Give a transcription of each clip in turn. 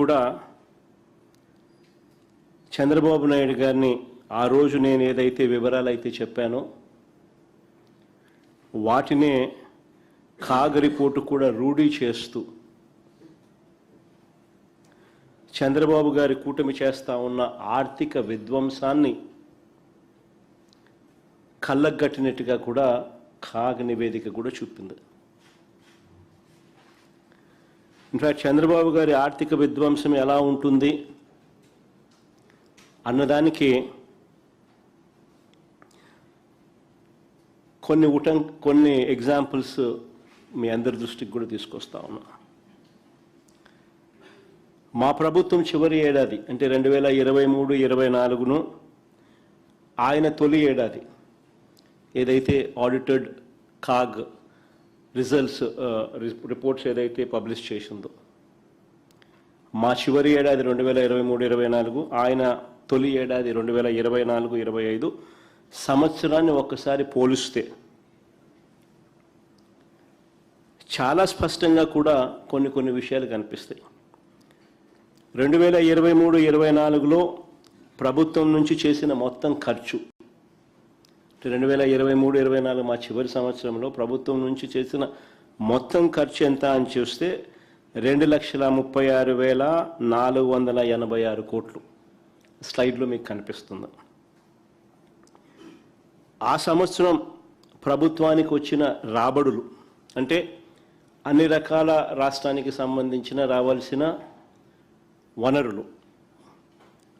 కూడా చంద్రబాబు నాయుడు గారిని ఆ రోజు నేను ఏదైతే వివరాలు అయితే చెప్పానో వాటినే కాగ్ రిపోర్టు కూడా రూఢీ చేస్తూ చంద్రబాబు గారి కూటమి చేస్తా ఉన్న ఆర్థిక విధ్వంసాన్ని కళ్ళగట్టినట్టుగా కూడా కాగ్ నివేదిక కూడా చూపింది. ఇన్ఫ్యాక్ట్ చంద్రబాబు గారి ఆర్థిక విధ్వంసం ఎలా ఉంటుంది అన్నదానికి కొన్ని ఎగ్జాంపుల్స్ మీ అందరి దృష్టికి కూడా తీసుకొస్తా ఉన్నా. మా ప్రభుత్వం చివరి ఏడాది అంటే 2023-24ను ఆయన తొలి ఏడాది ఏదైతే ఆడిటెడ్ కాగ్ రిపోర్ట్స్ ఏదైతే పబ్లిష్ చేసిందో మా చివరి ఏడాది 2023-24, ఆయన తొలి ఏడాది 2024-25 సంవత్సరాన్ని ఒక్కసారి పోలిస్తే చాలా స్పష్టంగా కూడా కొన్ని విషయాలు కనిపిస్తాయి. 2023-24లో ప్రభుత్వం నుంచి చేసిన మొత్తం ఖర్చు 2023-24 మా చివరి సంవత్సరంలో ప్రభుత్వం నుంచి చేసిన మొత్తం ఖర్చు ఎంత అని చూస్తే 2,36,486 కోట్లు స్లైడ్లో మీకు కనిపిస్తుంది. ఆ సంవత్సరం ప్రభుత్వానికి వచ్చిన రాబడులు అంటే అన్ని రకాల రాష్ట్రానికి సంబంధించిన రావాల్సిన వనరులు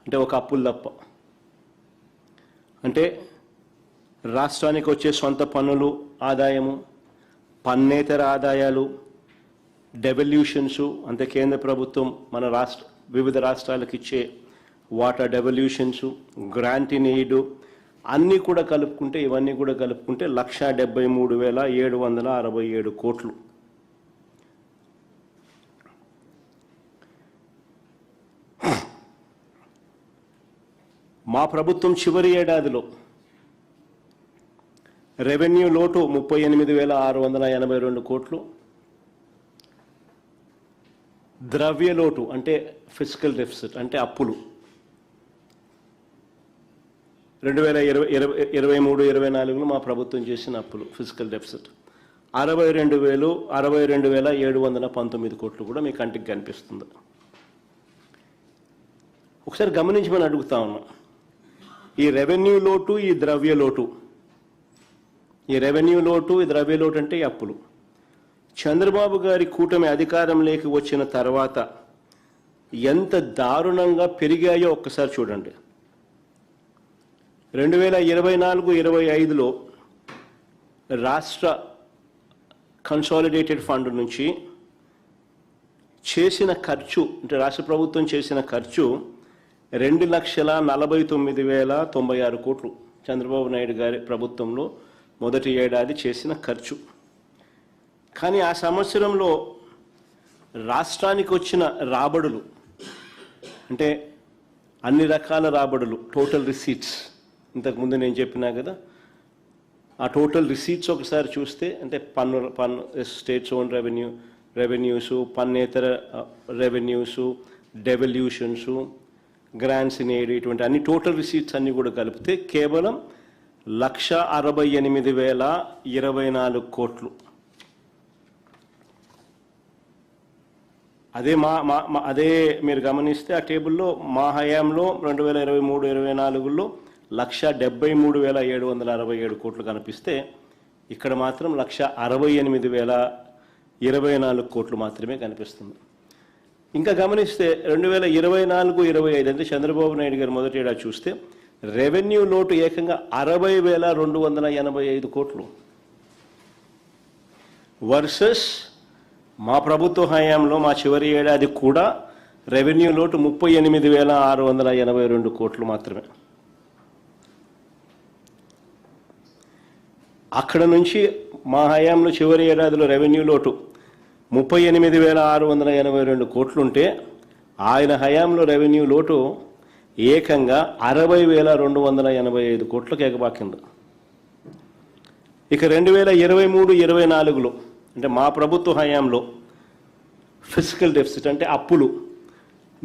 అంటే ఒక అప్పులు తప్ప అంటే రాష్ట్రానికి వచ్చే సొంత పన్నులు ఆదాయము, పన్నేతర ఆదాయాలు, డెవల్యూషన్స్ అంటే కేంద్ర ప్రభుత్వం మన వివిధ రాష్ట్రాలకు ఇచ్చే వాటా డెవల్యూషన్స్, గ్రాంట్ ఇన్ ఎయిడ్ అన్నీ కూడా కలుపుకుంటే ఇవన్నీ కూడా కలుపుకుంటే 1,73,767 కోట్లు. మా ప్రభుత్వం చివరి ఏడాదిలో రెవెన్యూ లోటు 38,682 కోట్లు, ద్రవ్య లోటు అంటే ఫిస్కల్ డెఫిసిట్ అంటే అప్పులు 2023-24లో మా ప్రభుత్వం చేసిన అప్పులు ఫిస్కల్ డెఫిసిట్ 62,719 కోట్లు కూడా మీ కంటికి కనిపిస్తుంది. ఒకసారి గమనించమని అడుగుతా ఉన్నా, ఈ రెవెన్యూ లోటు ఈ ద్రవ్య లోటు అంటే ఈ అప్పులు చంద్రబాబు గారి కూటమి అధికారంలోకి వచ్చిన తర్వాత ఎంత దారుణంగా పెరిగాయో ఒక్కసారి చూడండి. 2024-25లో రాష్ట్ర కన్సాలిడేటెడ్ ఫండ్ నుంచి చేసిన ఖర్చు అంటే రాష్ట్ర ప్రభుత్వం చేసిన ఖర్చు 2,49,096 కోట్లు చంద్రబాబు నాయుడు గారి ప్రభుత్వంలో మొదటి ఏడాది చేసిన ఖర్చు. కానీ ఆ సంవత్సరంలో రాష్ట్రానికి వచ్చిన రాబడులు అంటే అన్ని రకాల రాబడులు టోటల్ రిసీట్స్ ఇంతకుముందు నేను చెప్పినా కదా, ఆ టోటల్ రిసీట్స్ ఒకసారి చూస్తే అంటే పన్ను స్టేట్స్ ఓన్ రెవెన్యూస్, పన్నేతర revenues, devolutions, grants in aid ఇటువంటి అన్ని టోటల్ రిసీట్స్ అన్నీ కూడా కలిపితే కేవలం 1,68,024 కోట్లు. అదే మీరు గమనిస్తే ఆ టేబుల్లో మా హయాంలో 2023-24లో 1,73,767 కోట్లు కనిపిస్తే ఇక్కడ మాత్రం 1,68,024 కోట్లు మాత్రమే కనిపిస్తుంది. ఇంకా గమనిస్తే 2024-25 అంటే చంద్రబాబు నాయుడు గారు మొదటి ఏడాది చూస్తే రెవెన్యూ లోటు ఏకంగా 60,285 కోట్లు వర్సెస్ మా ప్రభుత్వ హయాంలో మా చివరి ఏడాది కూడా రెవెన్యూ లోటు 38,682 కోట్లు మాత్రమే. అక్కడ నుంచి మా హయాంలో చివరి ఏడాదిలో రెవెన్యూ లోటు 38,682 కోట్లుంటే ఆయన హయాంలో రెవెన్యూ లోటు ఏకంగా 60,285 కోట్లకు ఎగబాకింది. ఇక 2023-24లో అంటే మా ప్రభుత్వ హయాంలో ఫిస్కల్ డెఫిసిట్ అంటే అప్పులు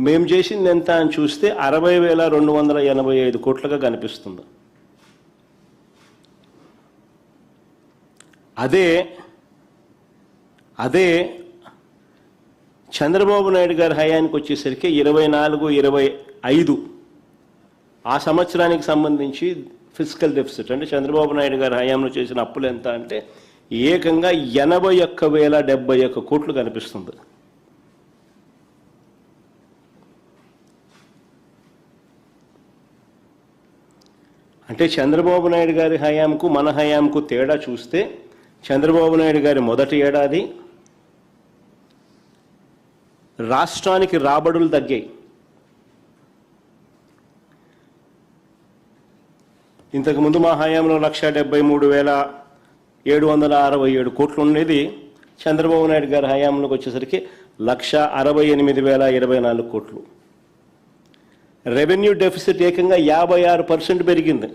మేము చేసింది ఎంత అని చూస్తే 60,285 కోట్లుగా కనిపిస్తుంది. అదే చంద్రబాబు నాయుడు గారి హయానికి వచ్చేసరికి 24-25 ఆ సంవత్సరానికి సంబంధించి ఫిజికల్ డెఫిసిట్ అంటే చంద్రబాబు నాయుడు గారి హయాంలో చేసిన అప్పులు ఎంత అంటే ఏకంగా 81,071 కోట్లు కనిపిస్తుంది. అంటే చంద్రబాబు నాయుడు గారి హయాంకు మన హయాంకు తేడా చూస్తే చంద్రబాబు నాయుడు గారి మొదటి ఏడాది రాష్ట్రానికి రాబడులు తగ్గాయి. ఇంతకుముందు మా హయాంలో 1,73,767 కోట్లు ఉండేది. చంద్రబాబు నాయుడు గారి హయాంలోకి వచ్చేసరికి 1,68,024 కోట్లు. రెవెన్యూ డెఫిసిట్ ఏకంగా 56% పెరిగింది.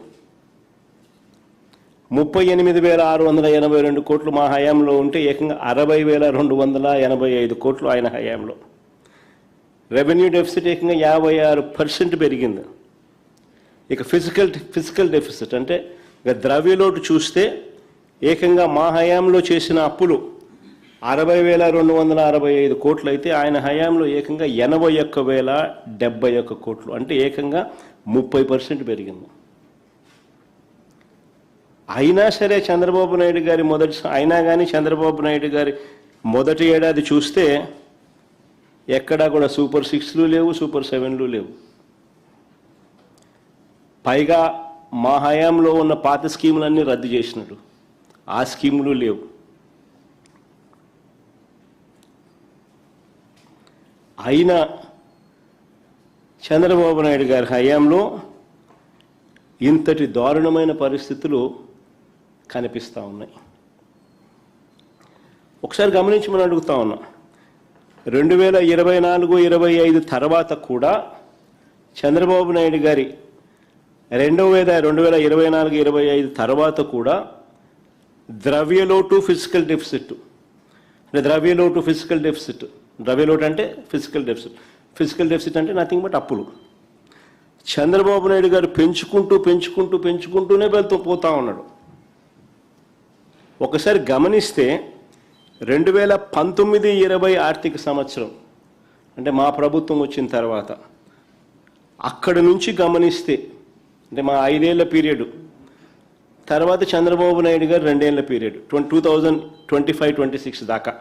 38,682 కోట్లు మా హయాంలో ఉంటే ఏకంగా 60,285 కోట్లు ఆయన హయాంలో. రెవెన్యూ డెఫిసిట్ ఏకంగా 56% పెరిగింది. ఇక ఫిజికల్ డెఫిసిట్ అంటే ఇక ద్రవ్యలోటు చూస్తే ఏకంగా మా హయాంలో చేసిన అప్పులు 60,265 కోట్లు అయితే ఆయన హయాంలో ఏకంగా 81,071 కోట్లు అంటే ఏకంగా 30% పెరిగింది. అయినా సరే చంద్రబాబు నాయుడు గారి చంద్రబాబు నాయుడు గారి మొదటి ఏడాది చూస్తే ఎక్కడా కూడా సూపర్ 6లు లేవు, సూపర్ 7లు లేవు. పైగా మా హయాంలో ఉన్న పాత స్కీములన్నీ రద్దు చేసినట్టు ఆ స్కీములు లేవు. అయినా చంద్రబాబు నాయుడు గారి హయాంలో ఇంతటి దారుణమైన పరిస్థితులు కనిపిస్తూ ఉన్నాయి. ఒకసారి గమనించి మనం అడుగుతా ఉన్నాం, 2024-25 తర్వాత కూడా చంద్రబాబు నాయుడు గారి 2024-25 తర్వాత కూడా ద్రవ్యలోటు ఫిజికల్ డెఫిసిట్ అంటే ద్రవ్యలోటు అంటే ఫిజికల్ డెఫిసిట్ అంటే నథింగ్ బట్ అప్పులు చంద్రబాబు నాయుడు గారు పెంచుకుంటూనే పోతా ఉన్నాడు. ఒకసారి గమనిస్తే 2019-20 ఆర్థిక సంవత్సరం అంటే మా ప్రభుత్వం వచ్చిన తర్వాత అక్కడి నుంచి గమనిస్తే అంటే మా 5 ఏళ్ల పీరియడ్ తర్వాత చంద్రబాబు నాయుడు గారు 2 ఏళ్ల పీరియడ్ 2025-26 దాకా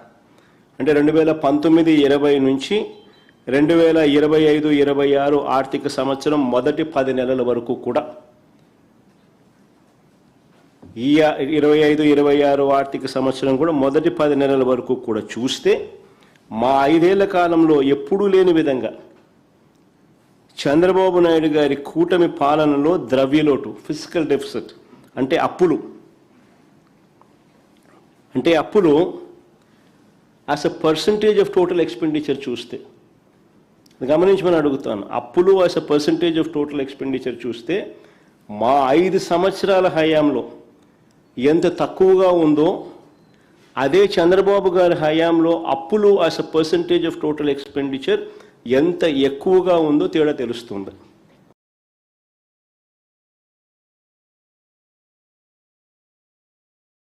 అంటే 2019-20 నుంచి 2025-26 ఆర్థిక సంవత్సరం మొదటి 10 నెలల వరకు కూడా ఈ 25-26 ఆర్థిక సంవత్సరం కూడా మొదటి 10 నెలల వరకు కూడా చూస్తే మా 5 ఏళ్ల కాలంలో ఎప్పుడూ లేని విధంగా చంద్రబాబు నాయుడు గారి కూటమి పాలనలో ద్రవ్యలోటు ఫిజికల్ డెఫిసిట్ అంటే అప్పులు as a percentage of total expenditure చూస్తే గమనించమని అడుగుతాను. అప్పులు as a percentage of total expenditure చూస్తే మా 5 సంవత్సరాల హయాంలో ఎంత తక్కువగా ఉందో అదే చంద్రబాబు గారి హయాంలో అప్పులు as a percentage of total expenditure ఎంత ఎక్కువగా ఉందో తేడా తెలుస్తుంది.